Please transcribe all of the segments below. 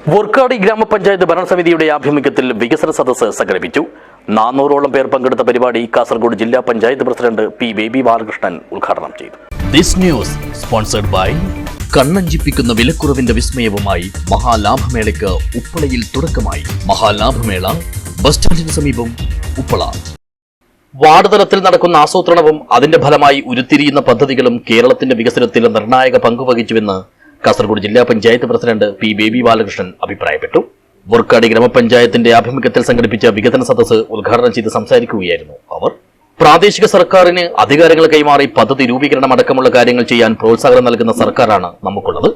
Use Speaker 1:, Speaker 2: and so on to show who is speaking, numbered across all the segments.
Speaker 1: വോർക്കാടി ഗ്രാമപഞ്ചായത്ത് ഭരണസമിതിയുടെ ആഭിമുഖ്യത്തിൽ വികസന സദസ്സ് സംഘടിപ്പിച്ചു. 400ഓളം പേർ പങ്കെടുത്ത പരിപാടി കാസർഗോഡ് ജില്ലാ panchayat president P baby Balakrishnan ഉദ്ഘാടനം ചെയ്തു.
Speaker 2: ദിസ് ന്യൂസ് സ്പോൺസർഡ് ബൈ കണ്ണഞ്ചിപ്പിക്കുന്ന വിലക്കുറവിന്റെ വിസ്മയവുമായി മഹാലാഭമേളയ്ക്ക് ഉപ്പളയിൽ തുടക്കമായി. മഹാലാഭമേള ബസ് സ്റ്റാൻഡിന് സമീപം ഉപ്പള.
Speaker 1: വാർഡ് തലത്തിൽ നടക്കുന്ന ആസൂത്രണവും അതിന്റെ ഫലമായി ഉരുത്തിരിയുന്ന പദ്ധതികളും കേരളത്തിന്റെ വികസനത്തിൽ നിർണായക പങ്കുവഹിച്ചുവെന്ന് കാസർഗോഡ് ജില്ലാ panchayat president P baby Balakrishnan അഭിപ്രായപ്പെട്ടു. വോർക്കാടി ഗ്രാമപഞ്ചായത്തിന്റെ ആഭിമുഖ്യത്തിൽ സംഘടിപ്പിച്ച വികസന സദസ്സ് ഉദ്ഘാടനം ചെയ്ത് സംസാരിക്കുകയായിരുന്നു അവർ. പ്രാദേശിക സർക്കാരിന് അധികാരങ്ങൾ കൈമാറി പദ്ധതി രൂപീകരണം അടക്കമുള്ള കാര്യങ്ങൾ ചെയ്യാൻ പ്രോത്സാഹനം നൽകുന്ന സർക്കാരാണ് നമുക്കുള്ളത്.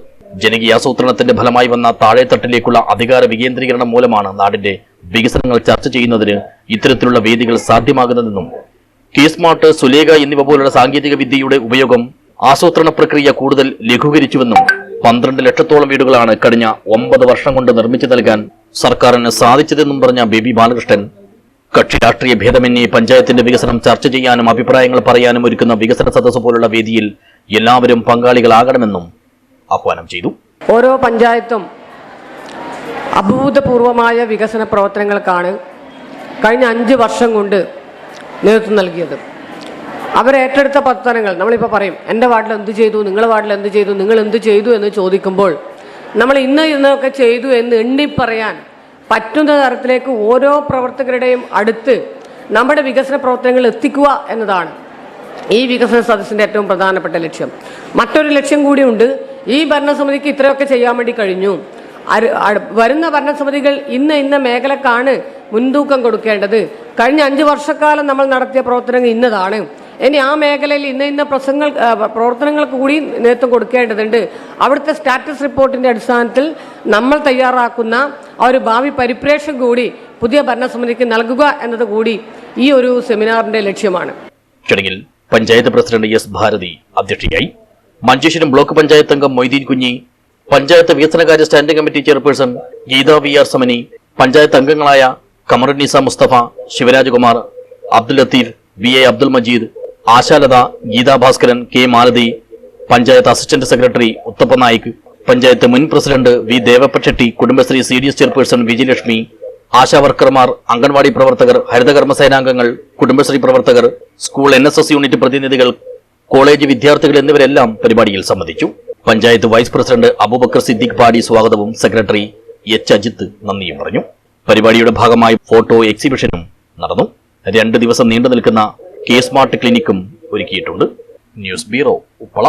Speaker 1: ജനകീയാസൂത്രണത്തിന്റെ ഫലമായി വന്ന താഴെത്തട്ടിലേക്കുള്ള അധികാര വികേന്ദ്രീകരണം മൂലമാണ് നാടിന്റെ വികസനങ്ങൾ ചർച്ച ചെയ്യുന്നതിന് ഇത്തരത്തിലുള്ള വേദികൾ സാധ്യമാകുന്നതെന്നും കെ-സ്മാർട്ട്, സുലേഖ എന്നിവ പോലുള്ള സാങ്കേതിക വിദ്യയുടെ ഉപയോഗം ആസൂത്രണ പ്രക്രിയ കൂടുതൽ ലഘൂകരിച്ചുവെന്നും 12 ലക്ഷത്തോളം വീടുകളാണ് കഴിഞ്ഞ 9 വർഷം കൊണ്ട് നിർമ്മിച്ചു നൽകാൻ സർക്കാരിന് സാധിച്ചതെന്നും പറഞ്ഞ ബേബി ബാലകൃഷ്ണൻ കക്ഷി രാഷ്ട്രീയ ഭേദമന്യേ പഞ്ചായത്തിന്റെ വികസനം ചർച്ച ചെയ്യാനും അഭിപ്രായങ്ങൾ പറയാനും ഒരുക്കുന്ന വികസന സദസ്സ് പോലുള്ള വേദിയിൽ എല്ലാവരും പങ്കാളികളാകണമെന്നും ആഹ്വാനം ചെയ്തു.
Speaker 3: ഓരോ പഞ്ചായത്തും അഭൂതപൂർവമായ വികസന പ്രവർത്തനങ്ങൾക്കാണ് കഴിഞ്ഞ 5 വർഷം കൊണ്ട് നേതൃത്വം നൽകിയത്. അവരേറ്റെടുത്ത പ്രവർത്തനങ്ങൾ നമ്മളിപ്പോൾ പറയും, എൻ്റെ വാർഡിൽ എന്ത് ചെയ്തു, നിങ്ങളുടെ വാർഡിൽ എന്ത് ചെയ്തു, നിങ്ങൾ എന്ത് ചെയ്തു എന്ന് ചോദിക്കുമ്പോൾ നമ്മൾ ഇന്നൊക്കെ ചെയ്തു എന്ന് എണ്ണിപ്പറയാൻ പറ്റുന്ന തരത്തിലേക്ക് ഓരോ പ്രവർത്തകരുടെയും അടുത്ത് നമ്മുടെ വികസന പ്രവർത്തനങ്ങൾ എത്തിക്കുക എന്നതാണ് ഈ വികസന സദസ്സിൻ്റെ ഏറ്റവും പ്രധാനപ്പെട്ട ലക്ഷ്യം. മറ്റൊരു ലക്ഷ്യം കൂടിയുണ്ട്. ഈ ഭരണസമിതിക്ക് ഇത്രയൊക്കെ ചെയ്യാൻ വേണ്ടി കഴിഞ്ഞു. വരുന്ന ഭരണസമിതികൾ ഇന്ന മേഖലക്കാണ് മുൻതൂക്കം കൊടുക്കേണ്ടത്. കഴിഞ്ഞ 5 വർഷക്കാലം നമ്മൾ നടത്തിയ പ്രവർത്തനങ്ങൾ ഇന്നതാണ്. ഇനി ആ മേഖലയിൽ ഇന്ന പ്രവർത്തനങ്ങൾക്ക് കൂടി നേതൃത്വം കൊടുക്കേണ്ടതുണ്ട്. അവിടുത്തെ സ്റ്റാറ്റസ് റിപ്പോർട്ടിന്റെ അടിസ്ഥാനത്തിൽ നമ്മൾ തയ്യാറാക്കുന്ന ആ ഒരു ഭാവി പരിപ്രേക്ഷ്യം കൂടി പുതിയ ഭരണസമിതിക്ക് നൽകുക എന്നത് കൂടി ഈ ഒരു സെമിനാറിന്റെ ലക്ഷ്യമാണ്.
Speaker 1: ചടങ്ങിൽ പഞ്ചായത്ത് പ്രസിഡന്റ് എസ് ഭാരതി അധ്യക്ഷയായി. മഞ്ചേശ്വരം ബ്ലോക്ക് പഞ്ചായത്ത് അംഗം മൊയ്തീൻ കുഞ്ഞി, പഞ്ചായത്ത് വികസനകാര്യ standing committee chairperson Geetha VR Samani, panchayat അംഗങ്ങളായ Kamarunnisa Mustafa, Sivarajakumar, Abdul Latheef, VA Abdul Majeed, Ashalatha, Geetha Bhaskaran, K Malathi, panchayat assistant secretary Uthappa Naik, panchayat മുൻ president V Devappa, Kudumbashree CDS chairperson Vijayalakshmi, ആശാവർക്കർമാർ, അംഗൻവാടി പ്രവർത്തകർ, ഹരിതകർമ്മസേനാംഗങ്ങൾ, കുടുംബശ്രീ പ്രവർത്തകർ, സ്കൂൾ NSS യൂണിറ്റ് പ്രതിനിധികൾ, കോളേജ് വിദ്യാർത്ഥികൾ എന്നിവരെല്ലാം പരിപാടിയിൽ സംബന്ധിച്ചു. പഞ്ചായത്ത് വൈസ് പ്രസിഡന്റ് അബൂബക്കർ സിദ്ദീഖ് പാടി സ്വാഗതവും സെക്രട്ടറി H അജിത്ത് നന്ദിയും പറഞ്ഞു. പരിപാടിയുടെ ഭാഗമായി ഫോട്ടോ എക്സിബിഷനും നടന്നു. 2 ദിവസം നീണ്ടു നിൽക്കുന്ന കെ-സ്മാർട്ട് ക്ലിനിക്കും ഒരുക്കിയിട്ടുണ്ട്. News bureau, Uppala.